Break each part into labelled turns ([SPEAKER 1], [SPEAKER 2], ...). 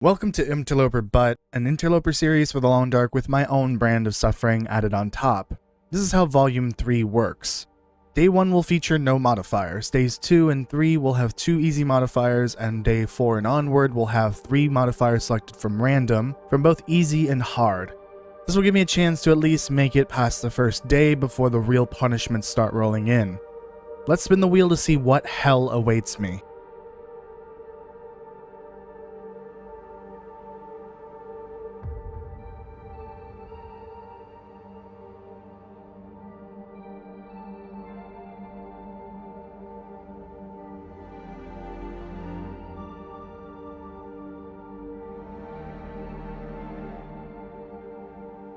[SPEAKER 1] Welcome to Interloper But, an interloper series for the long dark with my own brand of suffering added on top. This is how Volume 3 works. Day 1 will feature no modifiers, days 2 and 3 will have 2 easy modifiers, and day 4 and onward will have 3 modifiers selected from random, from both easy and hard. This will give me a chance to at least make it past the first day before the real punishments start rolling in. Let's spin the wheel to see what hell awaits me.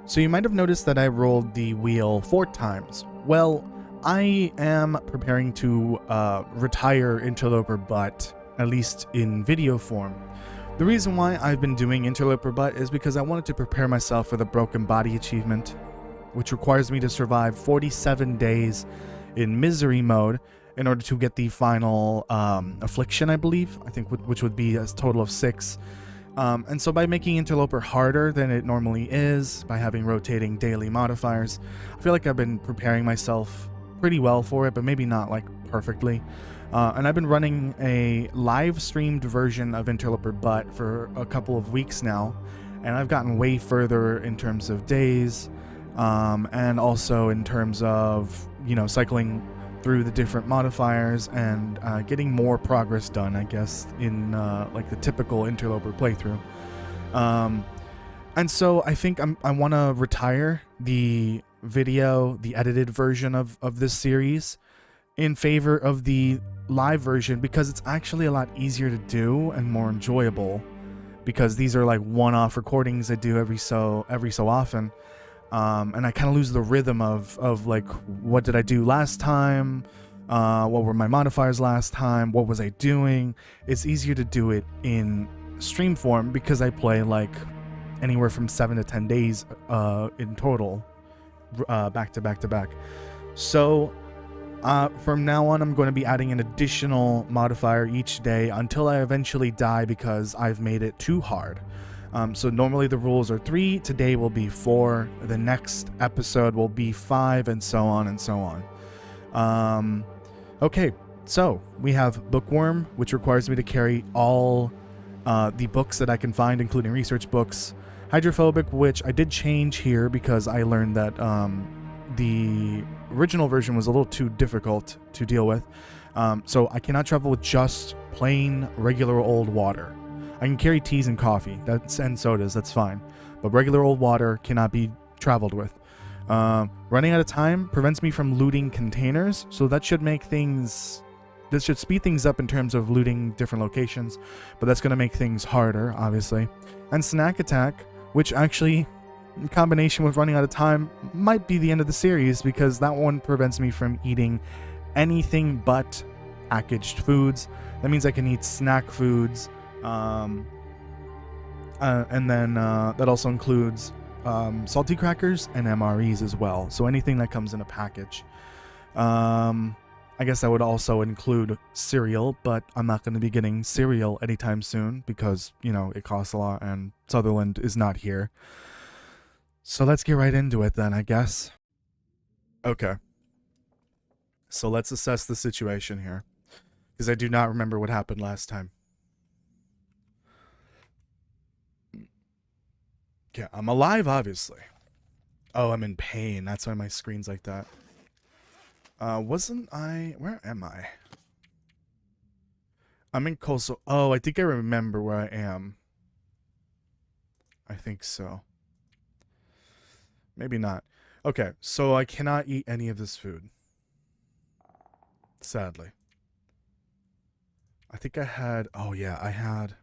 [SPEAKER 1] So you might have noticed that I rolled the wheel 4 times. Well, I am preparing to retire Interloper Butt, at least in video form. The reason why I've been doing Interloper Butt is because I wanted to prepare myself for the Broken Body achievement, which requires me to survive 47 days in misery mode in order to get the final affliction, I believe, which would be a total of 6. And so by making Interloper harder than it normally is, by having rotating daily modifiers, I feel like I've been preparing myself pretty well for it, but maybe not like perfectly. And I've been running a live streamed version of Interloper Butt for a couple of weeks now, and I've gotten way further in terms of days, and also in terms of, cycling through the different modifiers and getting more progress done, I guess, in like the typical Interloper playthrough. And so I think I want to retire the edited version of this series in favor of the live version, because it's actually a lot easier to do and more enjoyable, because these are like one-off recordings I do every so often. And I kind of lose the rhythm of like, what did I do last time? What were my modifiers last time? What was I doing? It's easier to do it in stream form because I play like anywhere from 7 to 10 days in total, back to back. So from now on, I'm going to be adding an additional modifier each day until I eventually die because I've made it too hard. So normally the rules are 3, today will be 4, the next episode will be 5, and so on and so on. Okay, so we have Bookworm, which requires me to carry all the books that I can find, including research books. Hydrophobic, which I did change here because I learned that the original version was a little too difficult to deal with. So I cannot travel with just plain, regular old water. I can carry teas and coffee, and sodas, that's fine. But regular old water cannot be traveled with. Running out of time prevents me from looting containers, so that should this should speed things up in terms of looting different locations, but that's going to make things harder, obviously. And snack attack, which actually, in combination with running out of time, might be the end of the series, because that one prevents me from eating anything but packaged foods. That means I can eat snack foods. And then that also includes salty crackers and MREs as well. So anything that comes in a package. I guess that would also include cereal, but I'm not going to be getting cereal anytime soon because, it costs a lot and Sutherland is not here. So let's get right into it then, I guess. Okay. So let's assess the situation here, because I do not remember what happened last time. Yeah, I'm alive, obviously. Oh, I'm in pain. That's why my screen's like that. Where am I? I'm in Coastal. Oh, I think I remember where I am. I think so. Maybe not. Okay, so I cannot eat any of this food. Sadly. I think I had... Oh, yeah, I had...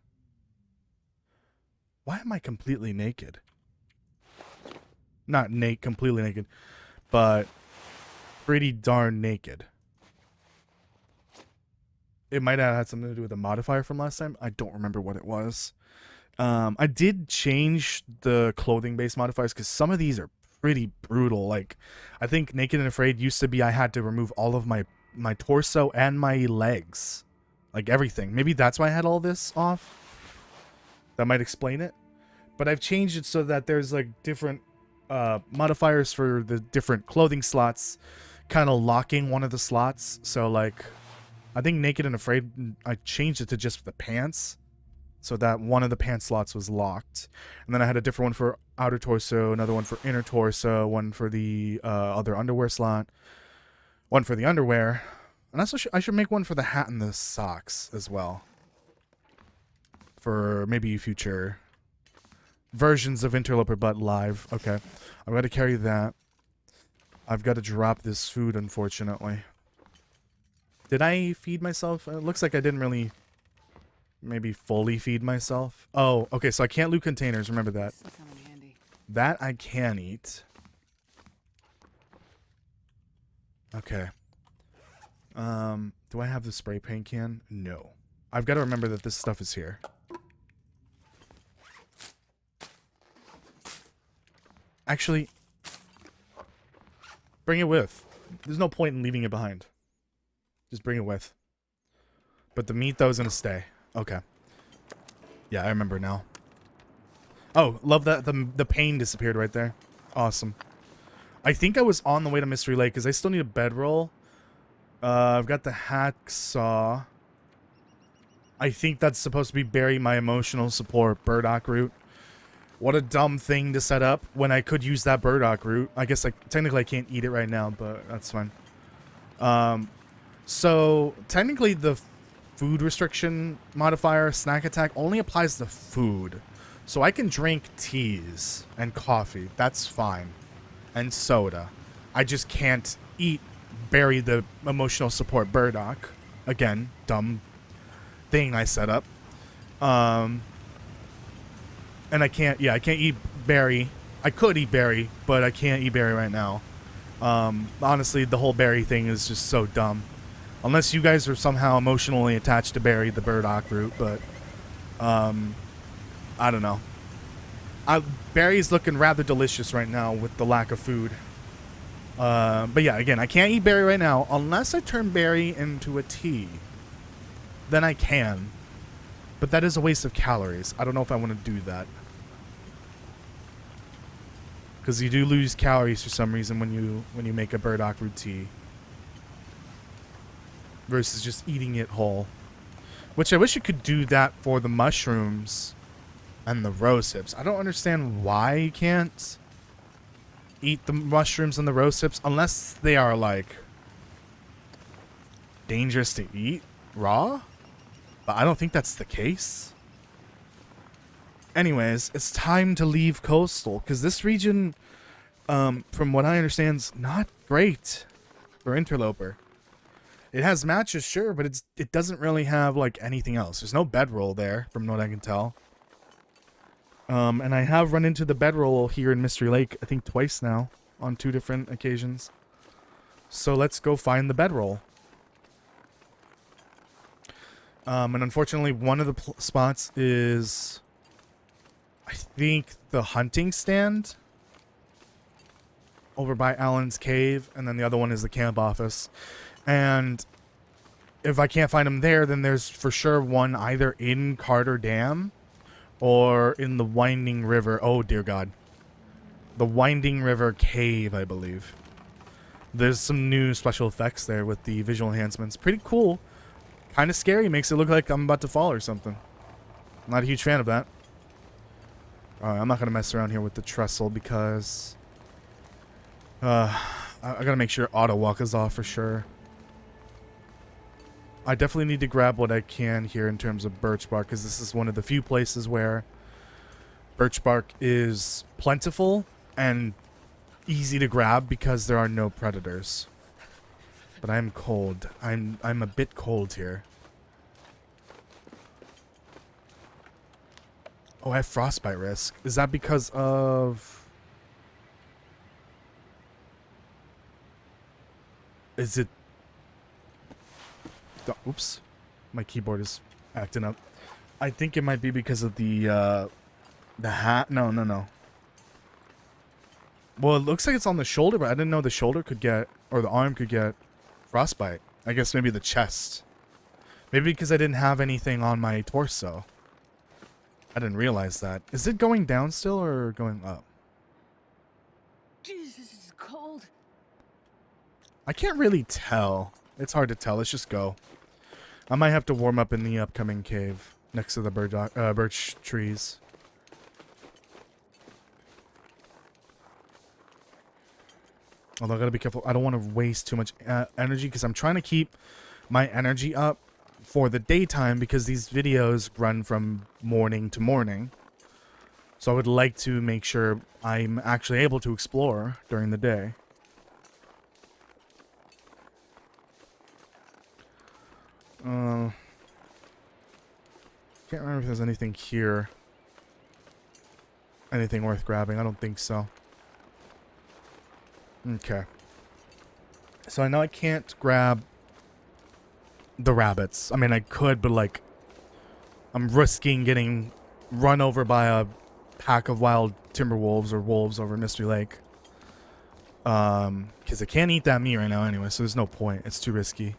[SPEAKER 1] Why am I completely naked? Not completely naked, but pretty darn naked. It might have had something to do with the modifier from last time. I don't remember what it was. I did change the clothing-based modifiers because some of these are pretty brutal. Like, I think Naked and Afraid used to be I had to remove all of my torso and my legs. Like, everything. Maybe that's why I had all this off. That might explain it. But I've changed it so that there's like different modifiers for the different clothing slots, kind of locking one of the slots. So like, I think Naked and Afraid, I changed it to just the pants, so that one of the pants slots was locked. And then I had a different one for outer torso, another one for inner torso, one for the other underwear slot, one for the underwear. And also I should make one for the hat and the socks as well, for maybe future versions of Interloper but live. Okay, I've got to carry that. I've got to drop this food, unfortunately. Did I feed myself? It looks like I didn't really maybe fully feed myself. Oh, okay, so I can't loot containers, remember that. That I can eat. Okay. Do I have the spray paint can? No. I've got to remember that this stuff is here. Actually, bring it with. There's no point in leaving it behind. Just bring it with. But the meat, though, is going to stay. Okay. Yeah, I remember now. Oh, love that. The pain disappeared right there. Awesome. I think I was on the way to Mystery Lake because I still need a bedroll. I've got the hacksaw. I think that's supposed to be bury my emotional support burdock root. What a dumb thing to set up when I could use that burdock root. I guess technically I can't eat it right now, but that's fine. So technically the food restriction modifier, snack attack, only applies to food. So I can drink teas and coffee. That's fine. And soda. I just can't bury the emotional support burdock. Again, dumb thing I set up. And I can't eat berry. I could eat berry, but I can't eat berry right now. Honestly, the whole berry thing is just so dumb. Unless you guys are somehow emotionally attached to berry, the burdock root, but I don't know. Berry's looking rather delicious right now with the lack of food. But yeah, again, I can't eat berry right now unless I turn berry into a tea. Then I can. But that is a waste of calories. I don't know if I want to do that. Because you do lose calories for some reason when you make a burdock root tea. Versus just eating it whole. Which I wish you could do that for the mushrooms and the rose hips. I don't understand why you can't eat the mushrooms and the rose hips unless they are like dangerous to eat raw. But I don't think that's the case. Anyways, it's time to leave Coastal, because this region, from what I understand, is not great for Interloper. It has matches, sure, but it doesn't really have like anything else. There's no bedroll there, from what I can tell. And I have run into the bedroll here in Mystery Lake, I think twice now, on 2 different occasions. So let's go find the bedroll. And unfortunately, one of the spots is, I think, the hunting stand over by Alan's cave, and then the other one is the camp office. And if I can't find them there, then there's for sure one either in Carter Dam or in the Winding River. Oh, dear God. The Winding River Cave, I believe. There's some new special effects there with the visual enhancements. Pretty cool. Kind of scary. Makes it look like I'm about to fall or something. Not a huge fan of that. I'm not going to mess around here with the trestle because I got to make sure auto walk is off for sure. I definitely need to grab what I can here in terms of birch bark, because this is one of the few places where birch bark is plentiful and easy to grab because there are no predators. But I'm cold. I'm a bit cold here. Oh, I have frostbite risk. Is that because of... Is it... Oops. My keyboard is acting up. I think it might be because of the hat. No. Well, it looks like it's on the shoulder, but I didn't know the shoulder could get, or the arm could get frostbite. I guess maybe the chest. Maybe because I didn't have anything on my torso. I didn't realize that. Is it going down still or going up?
[SPEAKER 2] Jesus, this is cold.
[SPEAKER 1] I can't really tell. It's hard to tell. Let's just go. I might have to warm up in the upcoming cave next to the birch trees. Although I gotta be careful. I don't want to waste too much energy because I'm trying to keep my energy up for the daytime because these videos run from morning to morning. So I would like to make sure I'm actually able to explore during the day. Can't remember if there's anything here. Anything worth grabbing. I don't think so. Okay. So I know I can't grab the rabbits. I mean, I could, but like, I'm risking getting run over by a pack of wild timber wolves or wolves over Mystery Lake. Because I can't eat that meat right now anyway, so there's no point. It's too risky.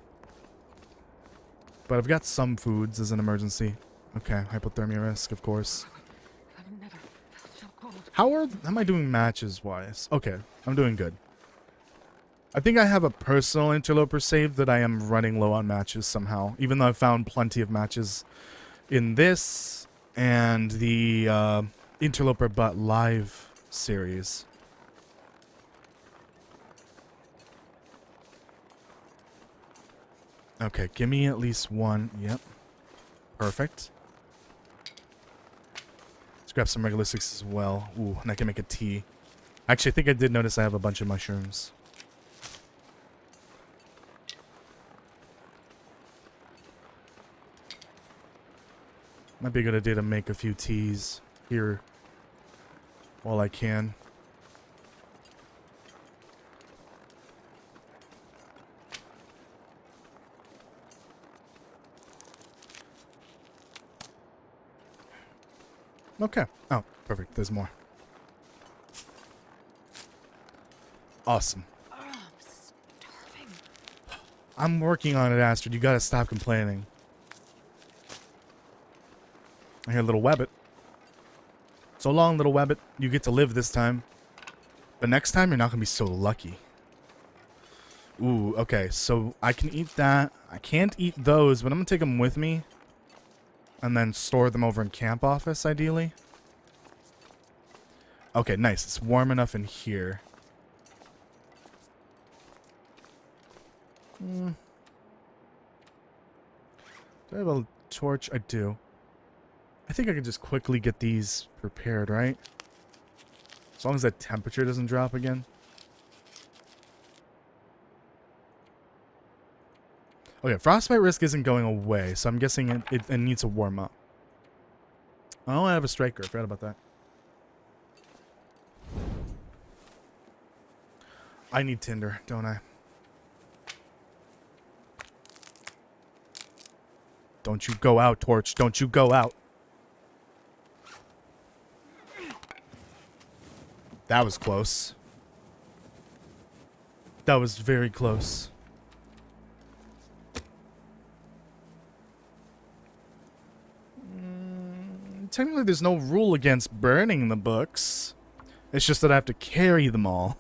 [SPEAKER 1] But I've got some foods as an emergency. Okay, hypothermia risk, of course.
[SPEAKER 2] I've never felt so cold.
[SPEAKER 1] How am I doing matches-wise? Okay, I'm doing good. I think I have a personal interloper save that I am running low on matches somehow. Even though I've found plenty of matches in this and the Interloper But Live series. Okay, give me at least one. Yep. Perfect. Let's grab some regular six as well. Ooh, and I can make a tea. Actually, I think I did notice I have a bunch of mushrooms. Might be a good idea to make a few teas here while I can. Okay. Oh, perfect. There's more. Awesome.
[SPEAKER 2] Oh, I'm starving.
[SPEAKER 1] I'm working on it, Astrid. You gotta stop complaining. I hear little Webbit. So long, little Webbit. You get to live this time. But next time, you're not gonna be so lucky. Ooh, okay. So I can eat that. I can't eat those, but I'm gonna take them with me. And then store them over in camp office, ideally. Okay, nice. It's warm enough in here. Do I have a torch? I do. I think I can just quickly get these prepared, right? As long as that temperature doesn't drop again. Okay, frostbite risk isn't going away, so I'm guessing it needs to warm up. Oh, I have a striker. I forgot about that. I need tinder, don't I? Don't you go out, Torch. Don't you go out. That was close. That was very close. Technically, there's no rule against burning the books. It's just that I have to carry them all.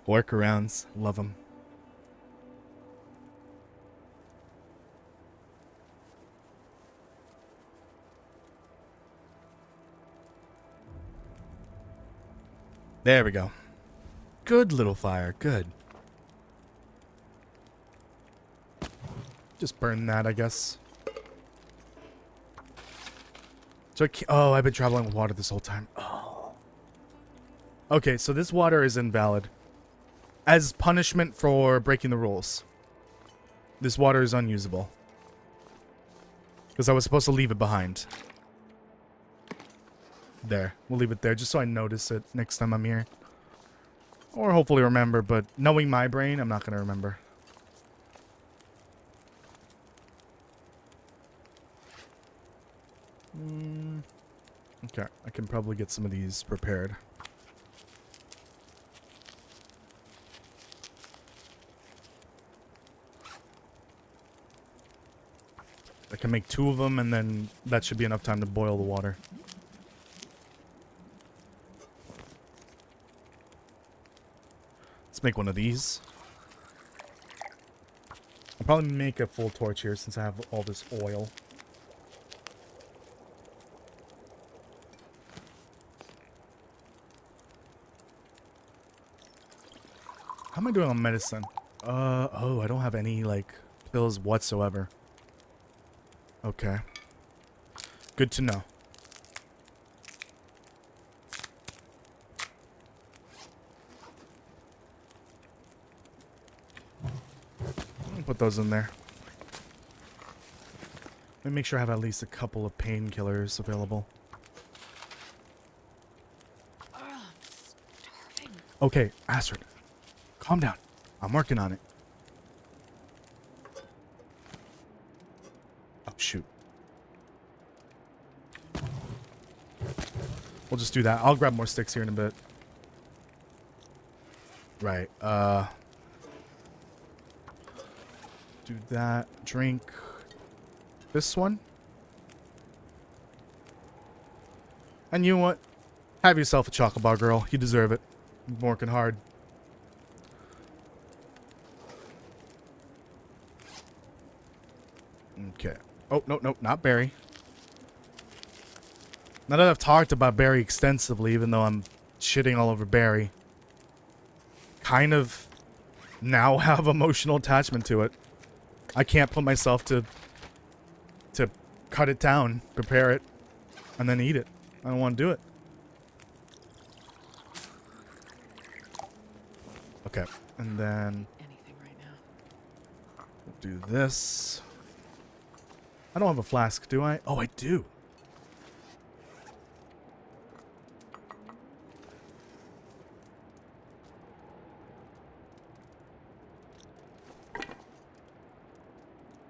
[SPEAKER 1] Workarounds. Love them. There we go. Good little fire. Good. Just burn that, I guess. So oh, I've been traveling with water this whole time. Oh. Okay, so this water is invalid. As punishment for breaking the rules. This water is unusable. Because I was supposed to leave it behind. There. We'll leave it there just so I notice it next time I'm here. Or hopefully remember, but knowing my brain, I'm not going to remember. Okay, I can probably get some of these prepared. I I can make 2 of them, and then that should be enough time to boil the water. Let's make one of these. I'll probably make a full torch here since I have all this oil. How am I doing on medicine? Oh, I don't have any, like, pills whatsoever. Okay. Good to know. Put those in there. Let me make sure I have at least a couple of painkillers available.
[SPEAKER 2] I'm starving.
[SPEAKER 1] Okay, Astrid. Calm down. I'm working on it. Oh, shoot. We'll just do that. I'll grab more sticks here in a bit. Right, do that. Drink this one. And you know what? Have yourself a chocolate bar, girl. You deserve it. You've been working hard. Okay. Oh, no, not berry. Now that I've talked about berry extensively, even though I'm shitting all over berry, kind of now have emotional attachment to it. I can't put myself to cut it down, prepare it, and then eat it. I don't want to do it. Okay, and then
[SPEAKER 2] Anything right now.
[SPEAKER 1] we'll do this. I don't have a flask, do I? Oh, I do.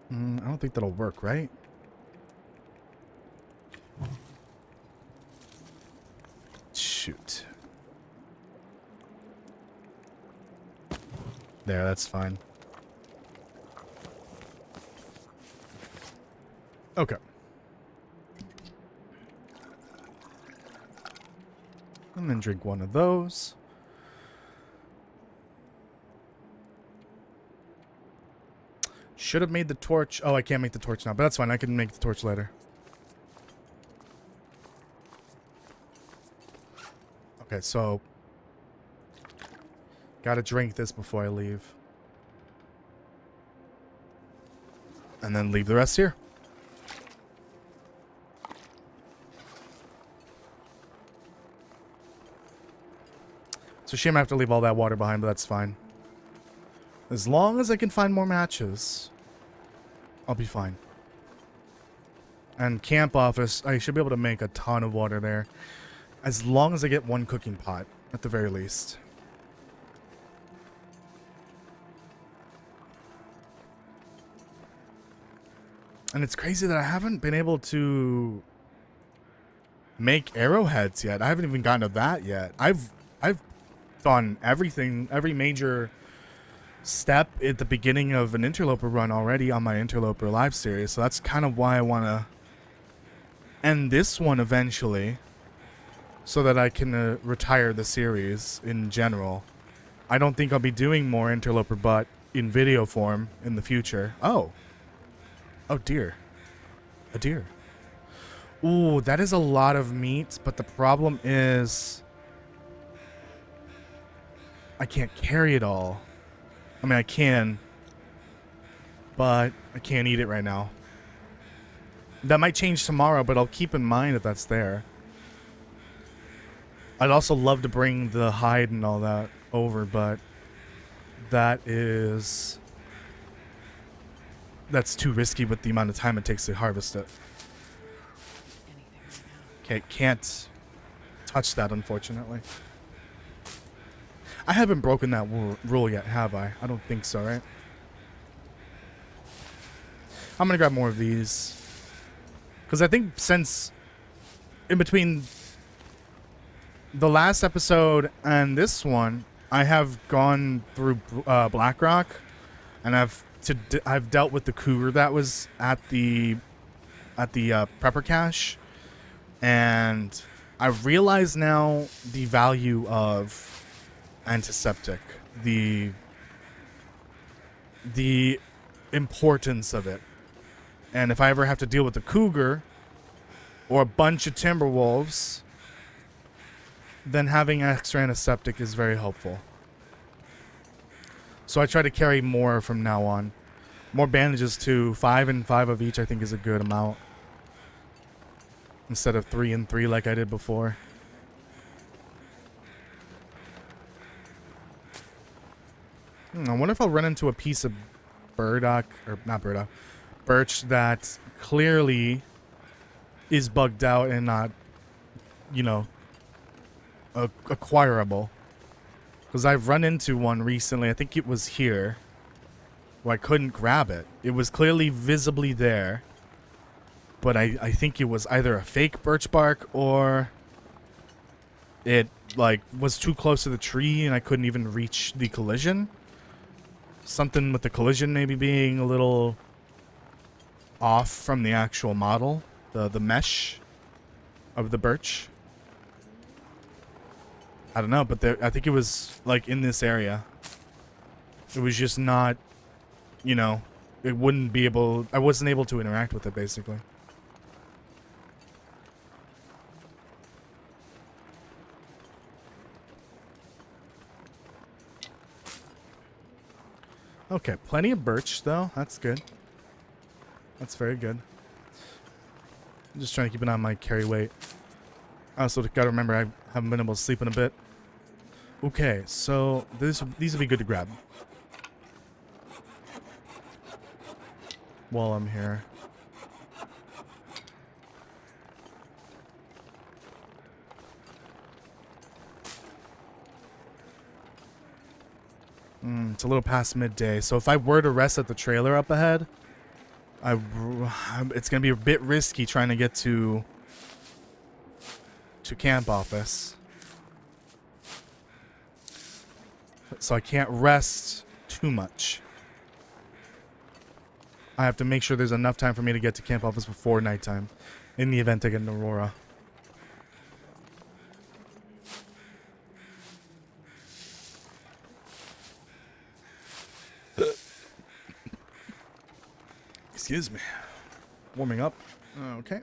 [SPEAKER 1] I don't think that'll work, right? Shoot. There, that's fine. Okay. And then drink one of those. Should have made the torch. Oh, I can't make the torch now, but that's fine. I can make the torch later. Okay, so gotta drink this before I leave. And then leave the rest here. It's a shame I have to leave all that water behind, but that's fine. As long as I can find more matches, I'll be fine. And camp office, I should be able to make a ton of water there. As long as I get one cooking pot, at the very least. And it's crazy that I haven't been able to make arrowheads yet. I haven't even gotten to that yet. I've done everything, every major step at the beginning of an Interloper run already on my Interloper live series. So that's kind of why I want to end this one eventually, so that I can retire the series in general. I don't think I'll be doing more Interloper, but in video form in the future. Oh dear. A deer. Ooh, that is a lot of meat, but the problem is I can't carry it all. I mean, I can, but I can't eat it right now. That might change tomorrow, but I'll keep in mind that that's there. I'd also love to bring the hide and all that over, but that's too risky with the amount of time it takes to harvest it. Okay, can't touch that, unfortunately. I haven't broken that rule yet, have I? I don't think so, right? I'm gonna grab more of these, because I think since in between the last episode and this one, I have gone through Blackrock, and I've dealt with the cougar that was at the at the prepper cache, and I realize now the value of antiseptic, the importance of it. And if I ever have to deal with a cougar or a bunch of timber wolves, then having extra antiseptic is very helpful. So I try to carry more from now on. More bandages too. 5 and 5 of each I think is a good amount, instead of 3 and 3 like I did before. I wonder if I'll run into a piece of burdock, or not burdock, birch that clearly is bugged out and not, you know, acquirable. Because I've run into one recently, I think it was here, where I couldn't grab it. It was clearly visibly there, but I think it was either a fake birch bark or it like was too close to the tree and I couldn't even reach the collision. Something with the collision maybe being a little off from the actual model, the mesh of the birch. I don't know, but I think it was like in this area. It was just not, you know, it wouldn't be able, I wasn't able to interact with it basically. Okay, plenty of birch though. That's good. That's very good. I'm just trying to keep an eye on my carry weight. I also gotta remember I haven't been able to sleep in a bit. Okay, so these would be good to grab while I'm here. It's a little past midday, so if I were to rest at the trailer up ahead, it's gonna be a bit risky trying to get to camp office. So I can't rest too much. I have to make sure there's enough time for me to get to camp office before nighttime, in the event I get an aurora. Excuse me. Warming up. Okay.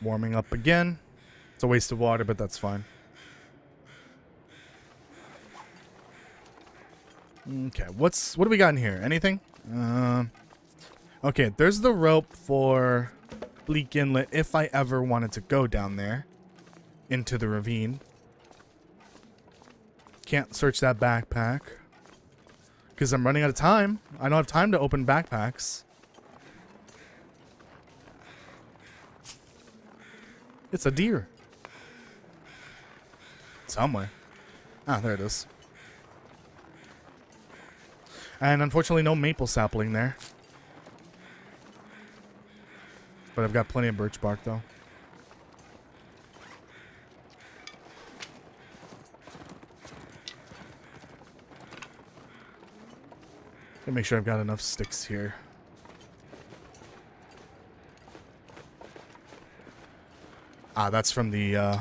[SPEAKER 1] Warming up again. It's a waste of water, but that's fine. Okay, what do we got in here? Anything? Okay, there's the rope for Bleak Inlet if I ever wanted to go down there into the ravine. Can't search that backpack because I'm running out of time. I don't have time to open backpacks. It's a deer. Somewhere. Ah, there it is. And unfortunately no maple sapling there. But I've got plenty of birch bark though. Gotta make sure I've got enough sticks here. Ah, that's from the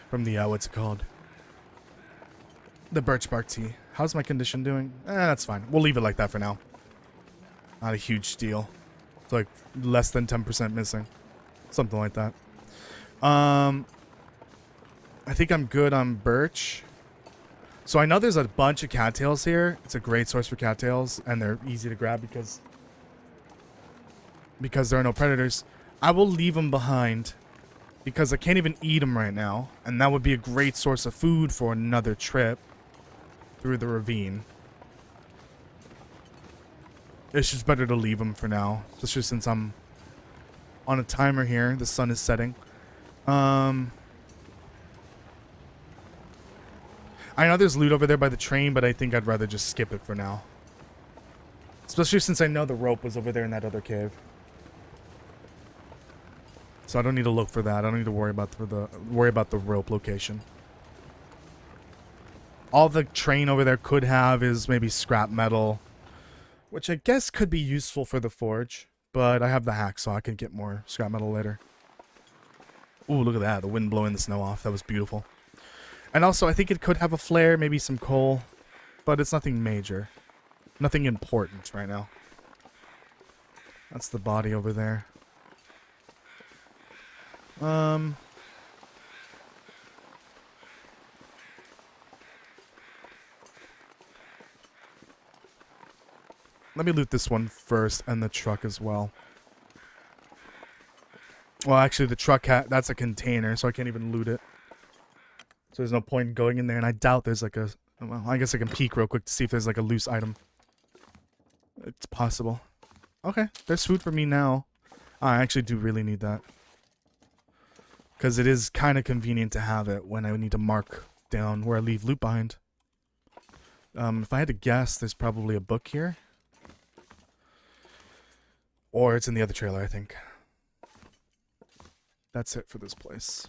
[SPEAKER 1] what's it called? The birch bark tea. How's my condition doing? That's fine. We'll leave it like that for now. Not a huge deal. It's like less than 10% missing. Something like that. I think I'm good on birch. So I know there's a bunch of cattails here. It's a great source for cattails, and they're easy to grab because there are no predators. I will leave them behind because I can't even eat them right now, and that would be a great source of food for another trip through the ravine. It's just better to leave them for now, especially since I'm on a timer here. The sun is setting. I know there's loot over there by the train, but I think I'd rather just skip it for now. Especially since I know the rope was over there in that other cave. So I don't need to look for that. I don't need to worry about the rope location. All the train over there could have is maybe scrap metal, which I guess could be useful for the forge. But I have the hacksaw, I can get more scrap metal later. Ooh, look at that. The wind blowing the snow off. That was beautiful. And also, I think it could have a flare, maybe some coal. But it's nothing major. Nothing important right now. That's the body over there. Let me loot this one first, and the truck as well. Well, actually, the truck that's a container, so I can't even loot it. So there's no point in going in there, and I doubt there's like a... Well, I guess I can peek real quick to see if there's like a loose item. It's possible. Okay, there's food for me now. I actually do really need that. Because it is kind of convenient to have it when I need to mark down where I leave loot behind. If I had to guess, there's probably a book here. Or it's in the other trailer, I think. That's it for this place.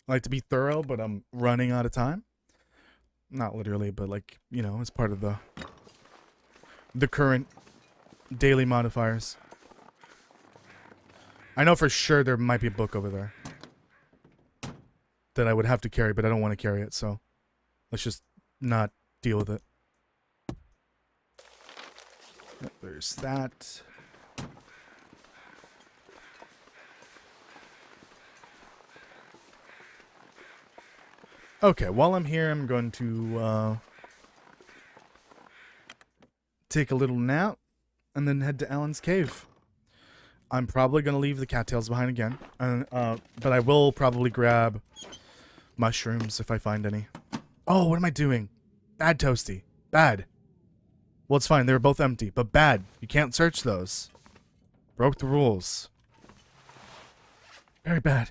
[SPEAKER 1] I like to be thorough, but I'm running out of time. Not literally, but like, you know, it's part of the current daily modifiers. I know for sure there might be a book over there that I would have to carry, but I don't want to carry it, so let's just not deal with it. Yep, there's that. Okay, while I'm here, I'm going to take a little nap and then head to Alan's cave. I'm probably going to leave the cattails behind again, but I will probably grab mushrooms if I find any. Oh, what am I doing? Bad, Toasty. Bad. Well, it's fine. They were both empty, but bad. You can't search those. Broke the rules. Very bad.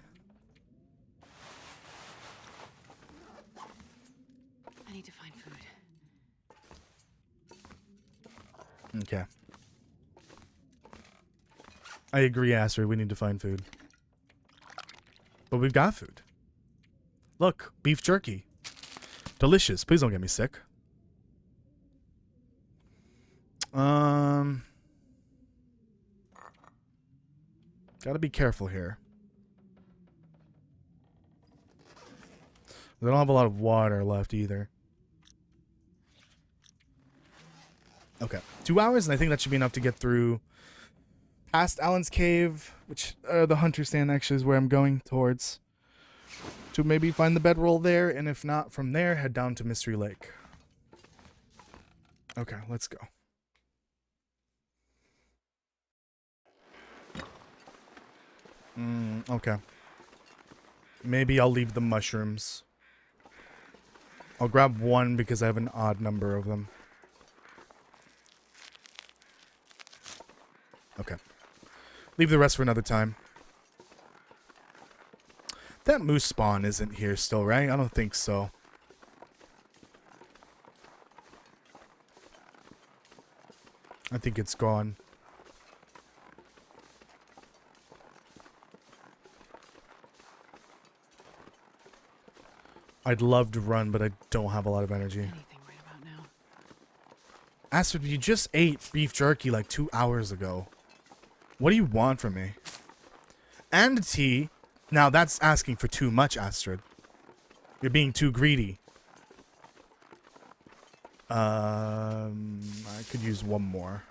[SPEAKER 2] I need to find food.
[SPEAKER 1] Okay. I agree, Astrid. We need to find food. But we've got food. Look, beef jerky. Delicious. Please don't get me sick. Gotta be careful here. They don't have a lot of water left either. Okay. 2 hours, and I think that should be enough to get through past Alan's cave, which the hunter stand actually is where I'm going towards. To maybe find the bedroll there, and if not, from there, head down to Mystery Lake. Okay, let's go. Okay. Maybe I'll leave the mushrooms. I'll grab one because I have an odd number of them. Okay. Leave the rest for another time. That moose spawn isn't here still, right? I don't think so. I think it's gone. I'd love to run, but I don't have a lot of energy.
[SPEAKER 2] Anything right about now.
[SPEAKER 1] Astrid, you just ate beef jerky like 2 hours ago. What do you want from me? And tea. Now that's asking for too much, Astrid. You're being too greedy. I could use one more.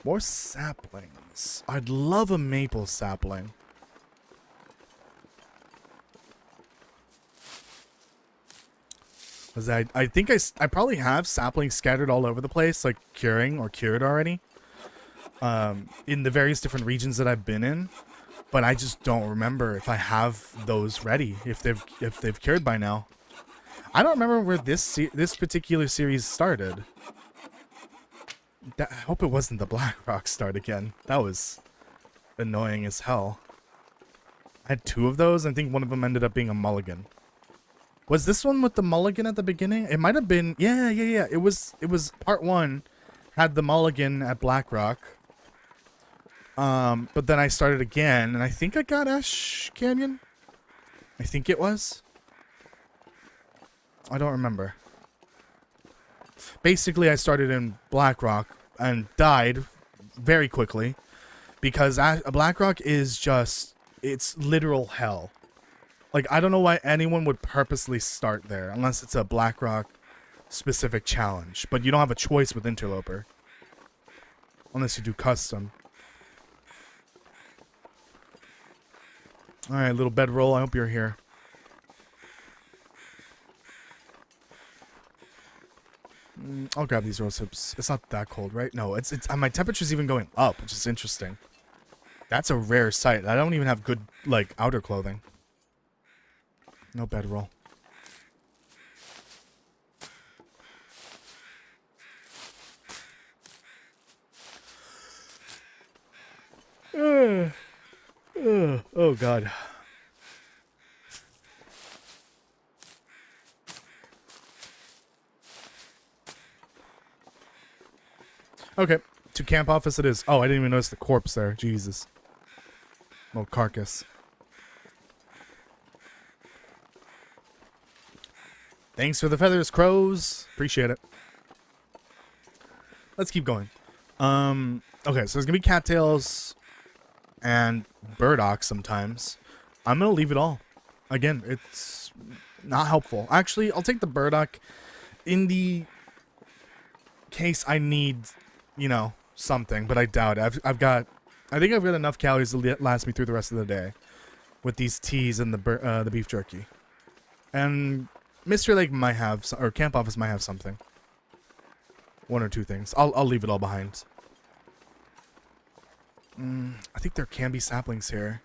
[SPEAKER 1] More saplings. I'd love a maple sapling. Because I think I probably have saplings scattered all over the place, like curing or cured already. In the various different regions that I've been in. But I just don't remember if I have those ready, if they've cured by now. I don't remember where this particular series started. I hope it wasn't the Black Rock start again. That was annoying as hell. I had 2 of those. I think one of them ended up being a mulligan. Was this one with the mulligan at the beginning? It might have been. Yeah. It was part 1 had the mulligan at Black Rock. But then I started again, and I think I got Ash Canyon. I think it was. I don't remember. Basically, I started in Blackrock and died very quickly because Blackrock is just, it's literal hell. Like, I don't know why anyone would purposely start there unless it's a Blackrock specific challenge. But you don't have a choice with Interloper unless you do custom. Alright, little bedroll. I hope you're here. I'll grab these rose hips. It's not that cold, right? No, it's my temperature's even going up, which is interesting. That's a rare sight. I don't even have good, like, outer clothing. No bedroll. Oh, God. Okay, to camp office it is. Oh, I didn't even notice the corpse there. Jesus. Little carcass. Thanks for the feathers, crows. Appreciate it. Let's keep going. Okay, so there's gonna be cattails and burdock sometimes. I'm gonna leave it all. Again, it's not helpful. Actually, I'll take the burdock in the case I need, you know, something, but I doubt it. I think I've got enough calories to last me through the rest of the day with these teas and the beef jerky. And Mystery Lake might have, or Camp Office might have something. One or two things. I'll leave it all behind. I think there can be saplings here,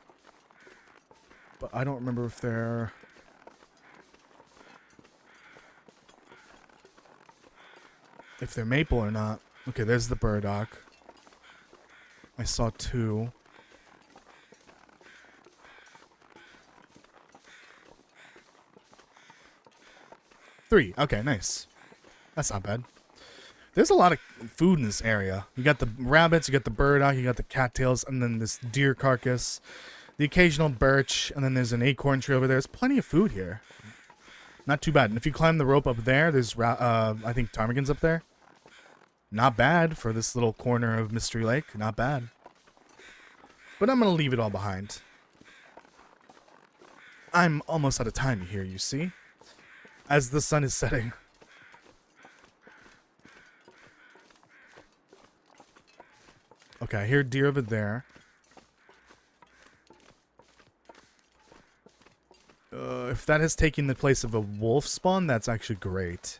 [SPEAKER 1] but I don't remember if they're... if they're maple or not. Okay, there's the burdock. I saw 2. Three. Okay, nice. That's not bad. There's a lot of food in this area. You got the rabbits, you got the burdock, you got the cattails, and then this deer carcass, the occasional birch, and then there's an acorn tree over there. There's plenty of food here. Not too bad. And if you climb the rope up there, there's, I think ptarmigans up there. Not bad for this little corner of Mystery Lake. Not bad. But I'm going to leave it all behind. I'm almost out of time here, you see. As the sun is setting. Okay, I hear deer over there. If that has taken the place of a wolf spawn, that's actually great.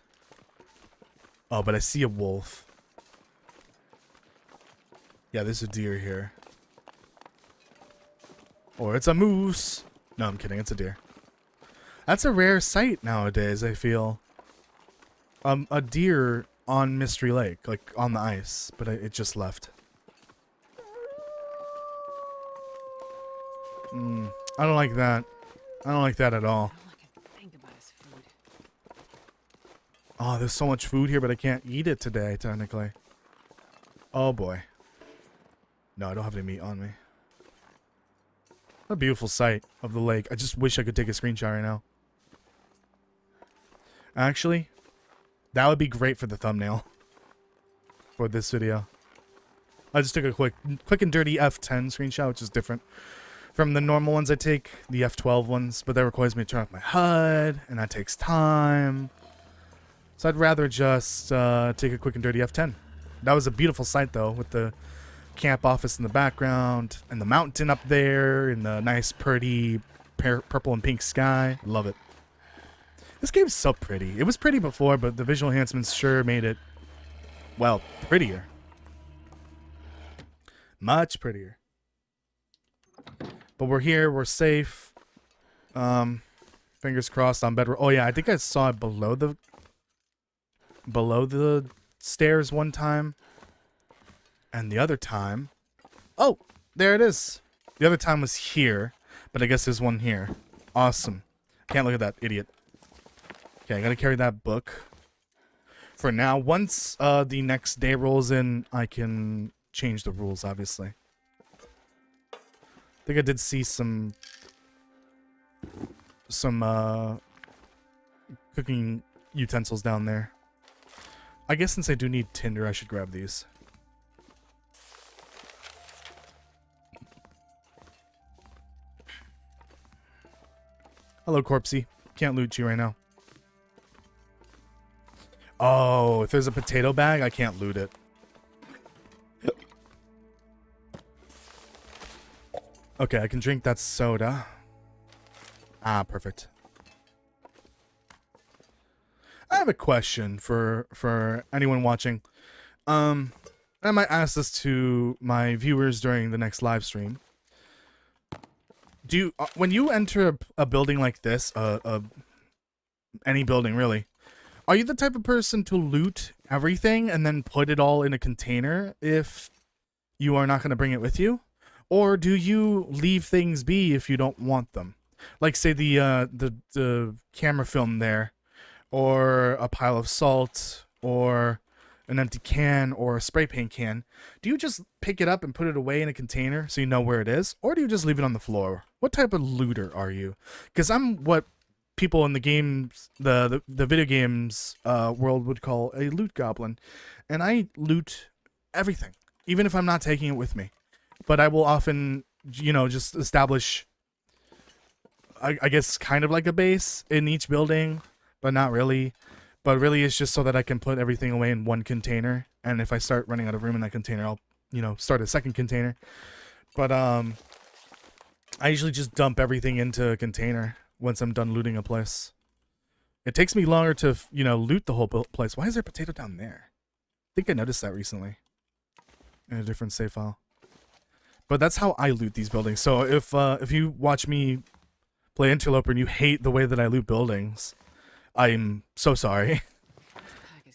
[SPEAKER 1] Oh, but I see a wolf. Yeah, there's a deer here. Or it's a moose. No, I'm kidding. It's a deer. That's a rare sight nowadays, I feel. A deer on Mystery Lake, like on the ice, but it just left. I don't like that. I don't like that at all.
[SPEAKER 2] All I can think about is food.
[SPEAKER 1] Oh, there's so much food here, but I can't eat it today, technically. Oh, boy. No, I don't have any meat on me. A beautiful sight of the lake. I just wish I could take a screenshot right now. Actually, that would be great for the thumbnail for this video. I just took a quick and dirty F10 screenshot, which is different from the normal ones I take, the F12 ones, but that requires me to turn off my HUD, and that takes time. So I'd rather just take a quick and dirty F10. That was a beautiful sight, though, with the camp office in the background, and the mountain up there, and the nice, pretty purple and pink sky. Love it. This game's so pretty. It was pretty before, but the visual enhancements sure made it, well, prettier. Much prettier. But we're here, we're safe. Fingers crossed on bedrock. Oh yeah, I think I saw it below the stairs one time. And the other time, oh, there it is. The other time was here, but I guess there's one here. Awesome. Can't look at that idiot. Okay, I gotta carry that book for now. Once the next day rolls in, I can change the rules, obviously. think I did see some cooking utensils down there. I guess since I do need tinder, I should grab these. Hello, Corpsey. Can't loot you right now. Oh, if there's a potato bag, I can't loot it. Okay, I can drink that soda. Ah, perfect. I have a question for anyone watching. I might ask this to my viewers during the next live stream. Do you, when you enter a building like this, any building really, are you the type of person to loot everything and then put it all in a container if you are not going to bring it with you? Or do you leave things be if you don't want them? Like say the camera film there, or a pile of salt, or an empty can, or a spray paint can. Do you just pick it up and put it away in a container so you know where it is? Or do you just leave it on the floor? What type of looter are you? Because I'm what people in the games, the video games world would call a loot goblin. And I loot everything, even if I'm not taking it with me. But I will often, you know, just establish, I guess, kind of like a base in each building, but not really. But really, it's just so that I can put everything away in one container. And if I start running out of room in that container, I'll, you know, start a second container. But I usually just dump everything into a container once I'm done looting a place. It takes me longer to, you know, loot the whole place. Why is there a potato down there? I think I noticed that recently in a different save file. But that's how I loot these buildings. So if you watch me play Interloper and you hate the way that I loot buildings, I'm so sorry.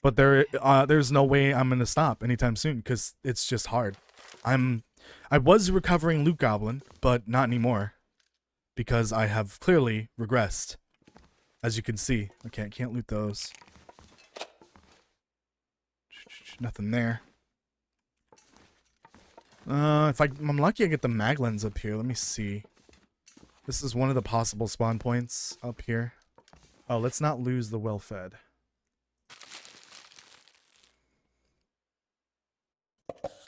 [SPEAKER 1] But there's no way I'm gonna stop anytime soon because it's just hard. I was recovering loot goblin, but not anymore because I have clearly regressed, as you can see. Okay, I can't loot those. Nothing there. If I'm lucky, I get the maglens up here. Let me see. This is one of the possible spawn points up here. Oh, let's not lose the well-fed.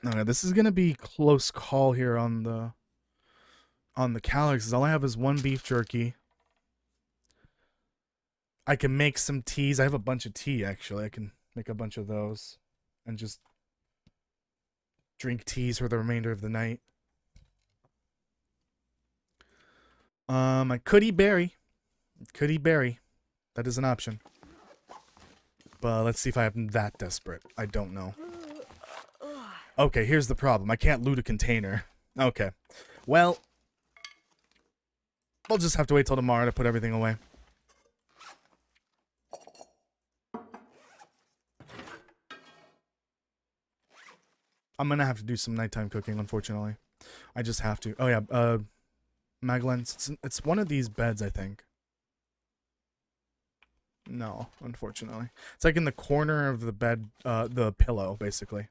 [SPEAKER 1] Okay, this is gonna be close call here on the calories, 'cause all I have is one beef jerky. I can make some teas. I have a bunch of tea actually. I can make a bunch of those and just drink teas for the remainder of the night. I could eat berry. Could eat berry. That is an option. But let's see if I am that desperate. I don't know. Okay, here's the problem. I can't loot a container. Okay. Well, we'll just have to wait till tomorrow to put everything away. I'm gonna have to do some nighttime cooking, unfortunately. I just have to. Oh yeah, Maglens. It's one of these beds, I think. No, unfortunately. It's like in the corner of the bed, the pillow, basically.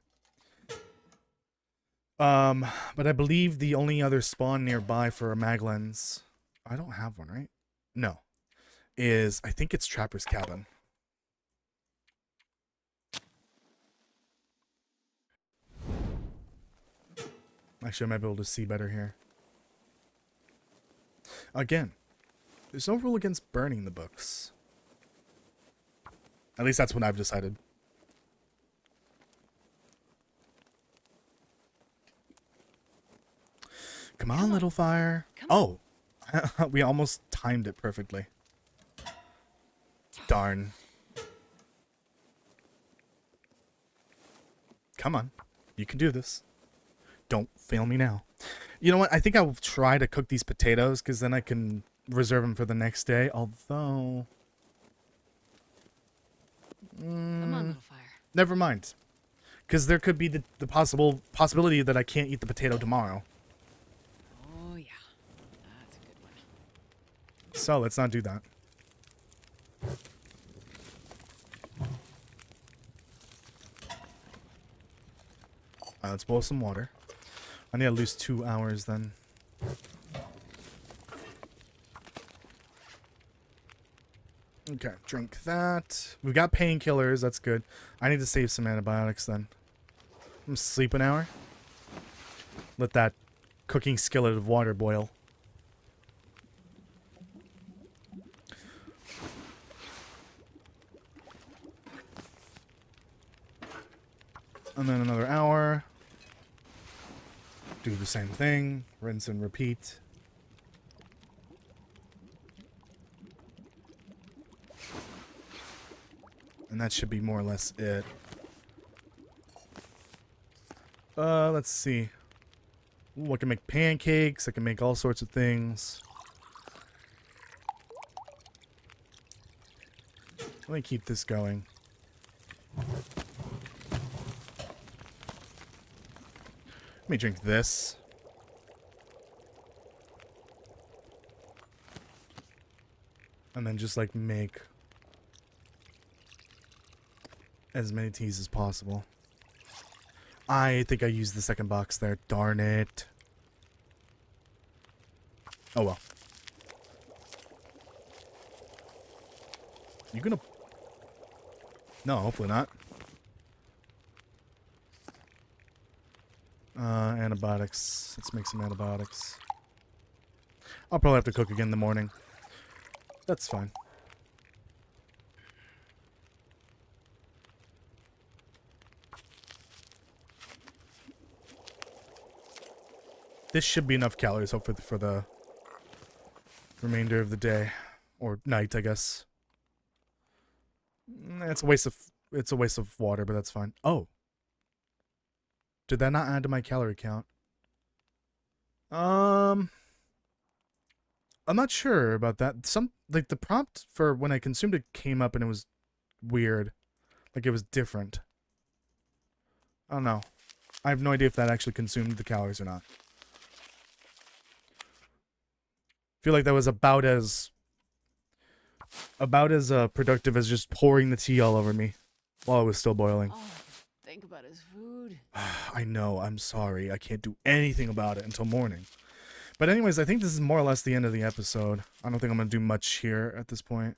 [SPEAKER 1] But I believe the only other spawn nearby for a Maglens, I don't have one, right? No. Is, I think it's Trapper's Cabin. Actually, I might be able to see better here. Again, there's no rule against burning the books. At least that's what I've decided. Come on, little fire. Oh, we almost timed it perfectly. Darn. Come on. You can do this. Don't fail me now. You know what? I think I'll try to cook these potatoes because then I can reserve them for the next day. Although...
[SPEAKER 2] Come on, little fire.
[SPEAKER 1] Never mind. Because there could be the possibility that I can't eat the potato tomorrow.
[SPEAKER 2] Oh, yeah. That's a good one.
[SPEAKER 1] So, let's not do that. Let's boil some water. I need at least 2 hours then. Okay, drink that. We've got painkillers. That's good. I need to save some antibiotics then. I'm sleep an hour. Let that cooking skillet of water boil. And then another hour. Do the same thing. Rinse and repeat. And that should be more or less it. Let's see. Ooh, I can make pancakes. I can make all sorts of things. Let me keep this going. Let me drink this. And then just like make as many teas as possible. I think I used the second box there. Darn it. Oh well. You gonna... No, hopefully not. Antibiotics. Let's make some antibiotics. I'll probably have to cook again in the morning. That's fine. This should be enough calories, hopefully, for the remainder of the day. Or night, I guess. It's a waste of water, but that's fine. Oh. Did that not add to my calorie count? I'm not sure about that. Like the prompt for when I consumed it came up and it was weird. Like it was different. I don't know. I have no idea if that actually consumed the calories or not. I feel like that was about as productive as just pouring the tea all over me while it was still boiling.
[SPEAKER 2] Oh, think about his food.
[SPEAKER 1] I know, I'm sorry. I can't do anything about it until morning. But anyways, I think this is more or less the end of the episode. I don't think I'm going to do much here at this point.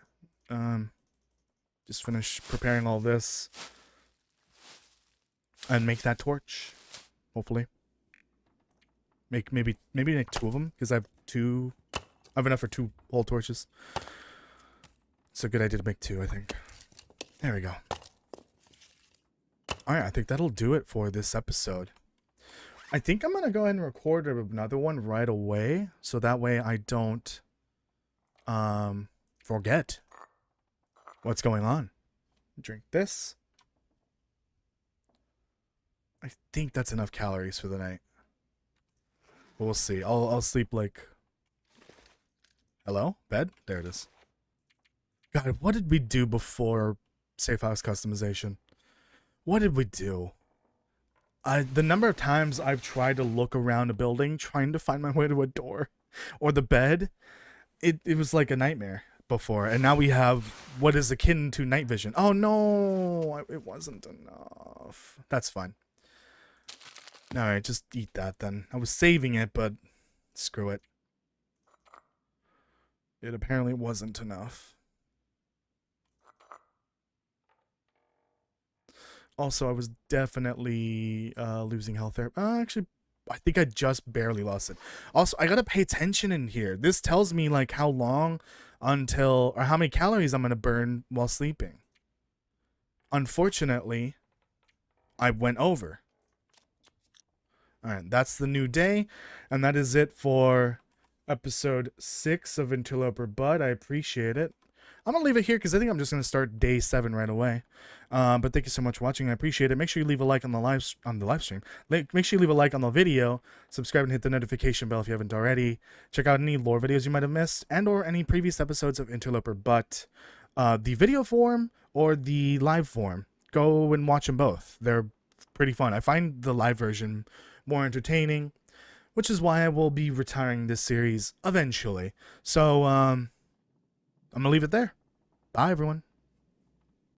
[SPEAKER 1] Just finish preparing all this. And make that torch. Hopefully. Maybe make 2 of them, because I have enough for 2 whole torches. It's a good idea to make 2, I think. There we go. Alright, I think that'll do it for this episode. I think I'm going to go ahead and record another one right away, so that way I don't forget what's going on. Drink this. I think that's enough calories for the night. But we'll see. I'll sleep like... Hello? Bed? There it is. God, what did we do before Safe House customization? What did we do? The number of times I've tried to look around a building trying to find my way to a door or the bed, it was like a nightmare before. And now we have what is akin to night vision. Oh no, it wasn't enough. That's fine. Alright, just eat that then. I was saving it, but screw it. It apparently wasn't enough. Also, I was definitely losing health there. Actually, I think I just barely lost it. Also, I gotta pay attention in here. This tells me like how long until, or how many calories I'm gonna burn while sleeping. Unfortunately, I went over. Alright, that's the new day, and that is it for episode 6 of Interloper Bud. I appreciate it. I'm gonna leave it here because I think I'm just gonna start day 7 right away. But thank you so much for watching. I appreciate it. Make sure you leave a like on the live stream. Make sure you leave a like on the video. Subscribe and hit the notification bell if you haven't already. Check out any lore videos you might have missed and/or any previous episodes of Interloper. But the video form or the live form, go and watch them both. They're pretty fun. I find the live version more entertaining, which is why I will be retiring this series eventually. So I'm gonna leave it there. Bye, everyone.